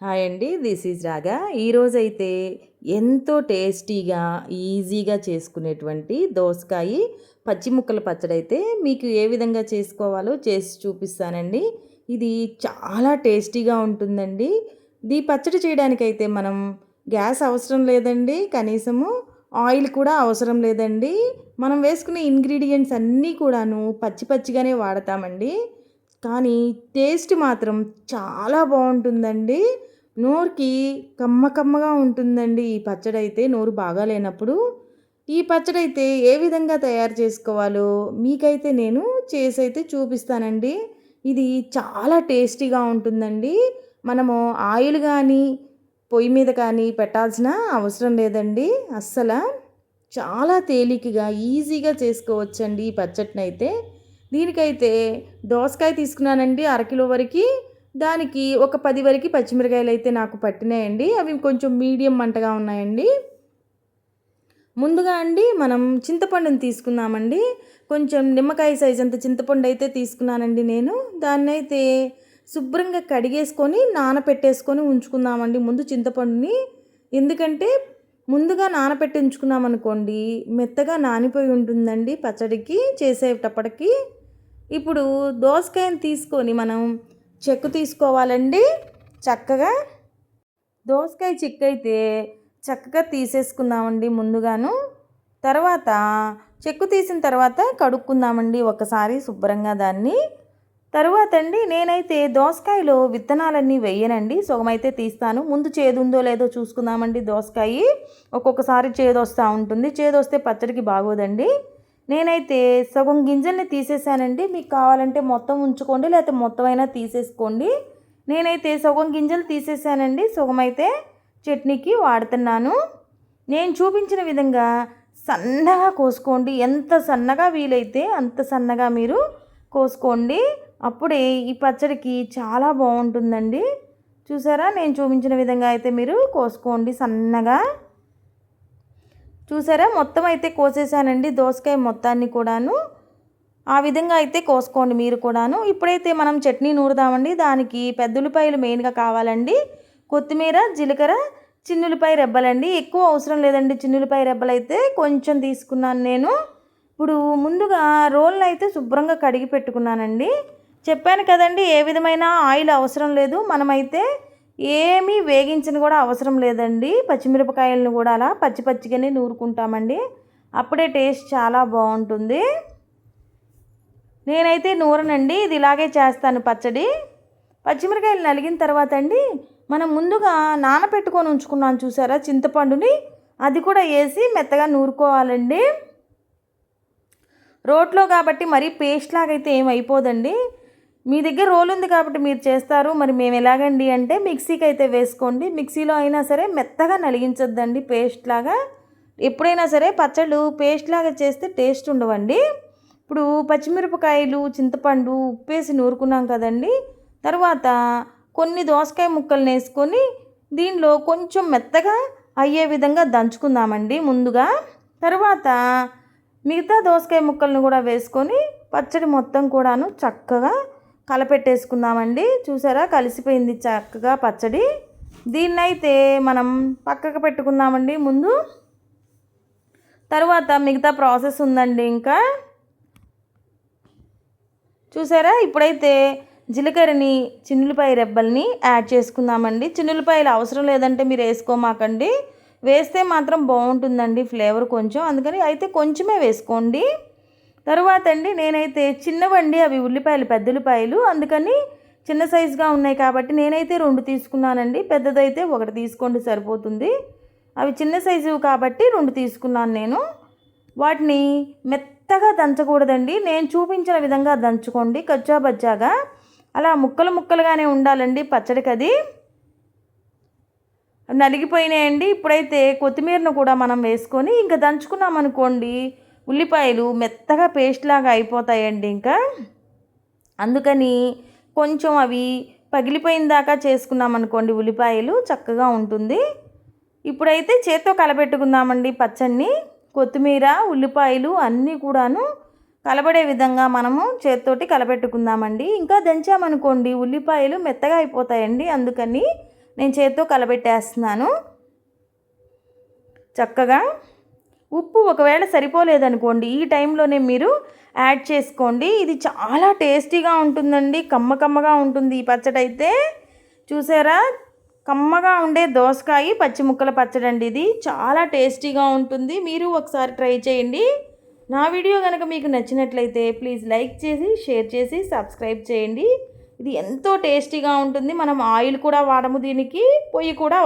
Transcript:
Hi అండి. This is రాగా. ఈరోజైతే ఎంతో టేస్టీగా, ఈజీగా చేసుకునేటువంటి దోసకాయి పచ్చి ముక్కల పచ్చడైతే మీకు ఏ విధంగా చేసుకోవాలో చేసి చూపిస్తానండి. ఇది చాలా టేస్టీగా ఉంటుందండి. ఈ పచ్చడి చేయడానికైతే మనం గ్యాస్ అవసరం లేదండి. కనీసము ఆయిల్ కూడా అవసరం లేదండి. మనం వేసుకునే ఇంగ్రీడియంట్స్ అన్నీ కూడాను పచ్చి పచ్చిగానే వాడతామండి. కానీ టేస్ట్ మాత్రం చాలా బాగుంటుందండి. నోరుకి కమ్మ కమ్మగా ఉంటుందండి ఈ పచ్చడైతే నోరు బాగా లేనప్పుడు. ఈ పచ్చడైతే ఏ విధంగా తయారు చేసుకోవాలో మీకైతే నేను చేసైతే చూపిస్తానండి. ఇది చాలా టేస్టీగా ఉంటుందండి. మనము ఆయిల్ కానీ పొయ్యి మీద కానీ పెట్టాల్సిన అవసరం లేదండి అస్సల. చాలా తేలికగా ఈజీగా చేసుకోవచ్చండి ఈ పచ్చడినైతే. దీనికైతే దోసకాయ తీసుకున్నానండి అరకిలో వరకు. దానికి ఒక 10 వరకు పచ్చిమిరకాయలు అయితే నాకు పట్టినాయండి. అవి కొంచెం మీడియం మంటగా ఉన్నాయండి. ముందుగా అండి మనం చింతపండుని తీసుకుందామండి. కొంచెం నిమ్మకాయ సైజ్ అంత చింతపండు అయితే తీసుకున్నానండి నేను. దాన్నైతే శుభ్రంగా కడిగేసుకొని నానపెట్టేసుకొని ఉంచుకుందామండి ముందు చింతపండుని. ఎందుకంటే ముందుగా నానపెట్టి ఉంచుకున్నామనుకోండి మెత్తగా నానిపోయి ఉంటుందండి పచ్చడికి చేసేటప్పటికి. ఇప్పుడు దోసకాయని తీసుకొని మనం చెక్కు తీసుకోవాలండి. చక్కగా దోసకాయ చెక్కైతే చక్కగా తీసేసుకుందామండి ముందుగాను. తర్వాత చెక్కు తీసిన తర్వాత కడుక్కుందామండి ఒకసారి శుభ్రంగా దాన్ని. తరువాత అండి నేనైతే దోసకాయలో విత్తనాలన్నీ వేయనండి, సగమైతే తీస్తాను. ముందు చేదు ఉందో లేదో చూసుకుందామండి. దోసకాయ ఒక్కొక్కసారి చేదు వస్తూ ఉంటుంది, చేదు వస్తే పచ్చడికి బాగోదండి. నేనైతే సగం గింజల్ని తీసేసానండి. మీకు కావాలంటే మొత్తం ఉంచుకోండి, లేకపోతే మొత్తం అయినా తీసేసుకోండి. నేనైతే సగం గింజలు తీసేసానండి, సగం అయితే చట్నీకి వాడుతున్నాను. నేను చూపించిన విధంగా సన్నగా కోసుకోండి. ఎంత సన్నగా వీలైతే అంత సన్నగా మీరు కోసుకోండి. అప్పుడే ఈ పచ్చడికి చాలా బాగుంటుందండి. చూసారా, నేను చూపించిన విధంగా అయితే మీరు కోసుకోండి సన్నగా. చూసారా, మొత్తం అయితే కోసేసానండి దోసకాయ మొత్తాన్ని కూడాను. ఆ విధంగా అయితే కోసుకోండి మీరు కూడాను. ఇప్పుడైతే మనం చట్నీ నూరుదామండి. దానికి పెద్ద ఉల్లిపాయలు మెయిన్గా కావాలండి. కొత్తిమీర, జీలకర్ర, చిన్నులపాయ రెబ్బలండి. ఎక్కువ అవసరం లేదండి, చిన్నులపాయ రెబ్బలు అయితే కొంచెం తీసుకున్నాను నేను. ఇప్పుడు ముందుగా రోల్ని అయితే శుభ్రంగా కడిగి పెట్టుకున్నానండి. చెప్పాను కదండి ఏ విధమైన ఆయిల్ అవసరం లేదు. మనమైతే ఏమీ వేగించని కూడా అవసరం లేదండి. పచ్చిమిరపకాయలను కూడా అలా పచ్చి పచ్చిగానే నూరుకుంటామండి, అప్పుడే టేస్ట్ చాలా బాగుంటుంది. నేనైతే నూరనండి, ఇది ఇలాగే చేస్తాను పచ్చడి. పచ్చిమిరకాయలు నలిగిన తర్వాత అండి మనం ముందుగా నానబెట్టుకొని ఉంచుకున్నాను చూసారా చింతపండుని, అది కూడా వేసి మెత్తగా నూరుకోవాలండి. రోట్లో కాబట్టి మరీ పేస్ట్ లాగైతే ఏమైపోదండి. మీ దగ్గర రోల్ ఉంది కాబట్టి మీరు చేస్తారు, మరి మేము ఎలాగండి అంటే మిక్సీకి అయితే వేసుకోండి. మిక్సీలో అయినా సరే మెత్తగా నలిగించొద్దండి పేస్ట్ లాగా. ఎప్పుడైనా సరే పచ్చళ్ళు పేస్ట్ లాగా చేస్తే టేస్ట్ ఉండవండి. ఇప్పుడు పచ్చిమిరపకాయలు, చింతపండు, ఉప్పేసి నూరుకున్నాం కదండి. తర్వాత కొన్ని దోసకాయ ముక్కల్ని వేసుకొని దీనిలో కొంచెం మెత్తగా అయ్యే విధంగా దంచుకుందామండి ముందుగా. తర్వాత మిగతా దోసకాయ ముక్కలను కూడా వేసుకొని పచ్చడి మొత్తం కూడాను చక్కగా కలపెట్టేసుకుందామండి. చూసారా, కలిసిపోయింది చక్కగా పచ్చడి. దీన్నైతే మనం పక్కకు పెట్టుకుందామండి ముందు. తర్వాత మిగతా ప్రాసెస్ ఉందండి ఇంకా. చూసారా, ఇప్పుడైతే జీలకర్రని, చిన్నులపాయ రెబ్బల్ని యాడ్ చేసుకుందామండి. చిన్నులపాయలు అవసరం లేదంటే మీరు వేసుకోమాకండి, వేస్తే మాత్రం బాగుంటుందండి ఫ్లేవర్ కొంచెం, అందుకని అయితే కొంచెమే వేసుకోండి. తర్వాత అండి నేనైతే చిన్నవండి అవి ఉల్లిపాయలు, పెద్ద ఉల్లిపాయలు, అందుకని చిన్న సైజుగా ఉన్నాయి కాబట్టి నేనైతే 2 తీసుకున్నానండి. పెద్దదైతే 1 తీసుకోండి సరిపోతుంది. అవి చిన్న సైజు కాబట్టి 2 తీసుకున్నాను నేను. వాటిని మెత్తగా దంచకూడదండి, నేను చూపించిన విధంగా దంచుకోండి కచ్చా బచ్చాగా. అలా ముక్కలు ముక్కలుగానే ఉండాలండి పచ్చడికి. అది నలిగిపోయినాయండి. ఇప్పుడైతే కొత్తిమీరను కూడా మనం వేసుకొని ఇంకా దంచుకున్నాం అనుకోండి, ఉల్లిపాయలు మెత్తగా పేస్ట్ లాగా అయిపోతాయండి ఇంకా. అందుకని కొంచెం అవి పగిలిపోయిన దాకా చేసుకున్నాం అనుకోండి ఉల్లిపాయలు చక్కగా ఉంటుంది. ఇప్పుడైతే చేత్తో కలపెట్టుకుందామండి పచ్చడిని. కొత్తిమీర, ఉల్లిపాయలు అన్నీ కూడాను కలబడే విధంగా మనము చేత్తోటి కలపెట్టుకుందామండి. ఇంకా దంచామనుకోండి ఉల్లిపాయలు మెత్తగా అయిపోతాయండి, అందుకని నేను చేత్తో కలబెట్టేస్తున్నాను చక్కగా. ఉప్పు ఒకవేళ సరిపోలేదనుకోండి ఈ టైంలోనే మీరు యాడ్ చేసుకోండి. ఇది చాలా టేస్టీగా ఉంటుందండి, కమ్మగా ఉంటుంది ఈ పచ్చడి అయితే. చూసారా, కమ్మగా ఉండే దోసకాయ పచ్చి ముక్కల పచ్చడి అండి. ఇది చాలా టేస్టీగా ఉంటుంది, మీరు ఒకసారి ట్రై చేయండి. నా వీడియో కనుక మీకు నచ్చినట్లయితే ప్లీజ్ లైక్ చేసి షేర్ చేసి సబ్స్క్రైబ్ చేయండి. ఇది ఎంతో టేస్టీగా ఉంటుంది. మనం ఆయిల్ కూడా వాడము, దీనికి పొయ్యి కూడా